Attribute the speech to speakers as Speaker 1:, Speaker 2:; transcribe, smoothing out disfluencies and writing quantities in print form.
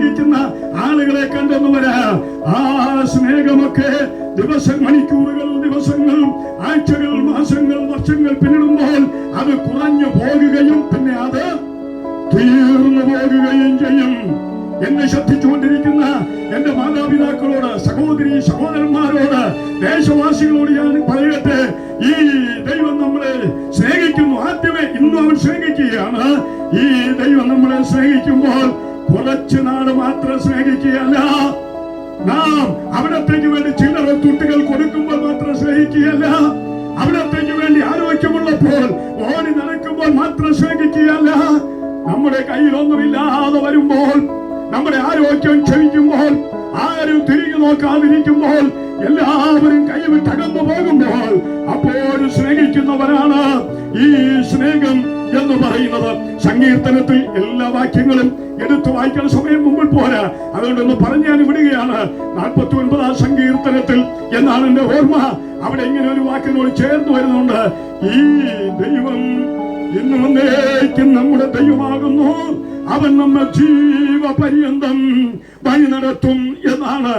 Speaker 1: സ്നേഹിക്കുന്ന ആളുകളെ കണ്ടെന്ന് വരാം. ആ സ്നേഹമൊക്കെ മണിക്കൂറുകൾ, ദിവസങ്ങൾ, ആഴ്ചകൾ, മാസങ്ങൾ, വർഷങ്ങൾ പിന്നിടുമ്പോൾ അത് കുറഞ്ഞു പോകുകയും പിന്നെ അത് തീർന്നു പോകുകയും ചെയ്യും. എന്നെ ശ്രദ്ധിച്ചുകൊണ്ടിരിക്കുന്ന എന്റെ മാതാപിതാക്കളോട്, സഹോദരി സഹോദരന്മാരോട്, ദേശവാസികളോട് ഞാൻ പറയട്ടെ, ഈ ദൈവം നമ്മളെ സ്നേഹിക്കുന്നു. ആദ്യമേ ഇന്നും അവൻ സ്നേഹിക്കുകയാണ്. ഈ ദൈവം നമ്മളെ സ്നേഹിക്കുമ്പോൾ കുറച്ചു നാട് മാത്രം സ്നേഹിക്കുകയല്ല, നാം അവിടത്തേക്ക് വേണ്ടി ചില്ലറ തുട്ടുകൾ കൊടുക്കുമ്പോൾ മാത്രം സ്നേഹിക്കുകയല്ല, അവിടത്തേക്ക് വേണ്ടി ആരോഗ്യമുള്ളപ്പോൾ ഓടി നടക്കുമ്പോൾ മാത്രം സ്നേഹിക്കുകയല്ല, നമ്മുടെ കയ്യിലൊന്നുമില്ലാതെ വരുമ്പോൾ, നമ്മുടെ ആരോഗ്യം ക്ഷമിക്കുമ്പോൾ, ആരും തിരിഞ്ഞു നോക്കാതിരിക്കുമ്പോൾ, എല്ലാവരും കൈവിട്ട് അകന്നു പോകുമ്പോൾ അപ്പോഴും സ്നേഹിക്കുന്നവരാണ് ഈ സ്നേഹം എന്ന് പറയുന്നത്. സങ്കീർത്തനത്തിൽ എല്ലാ വാക്യങ്ങളും എടുത്തു വായിക്കാൻ സമയം മുമ്പിൽ പോരാ, അതുകൊണ്ടൊന്ന് പറഞ്ഞു ഞാൻ വിടുകയാണ്. 49-ാം സങ്കീർത്തനത്തിൽ എന്നാണ് എന്റെ ഓർമ്മ, അവിടെ ഇങ്ങനെ ഒരു വാക്കിനോട് ചേർന്ന് വരുന്നുണ്ട്. ഈ ദൈവം ഇന്നും എന്നേക്കും നമ്മുടെ ദൈവമാകുന്നു, അവൻ നമ്മെ ജീവപര്യന്തം വഴി നടത്തും എന്നാണ്.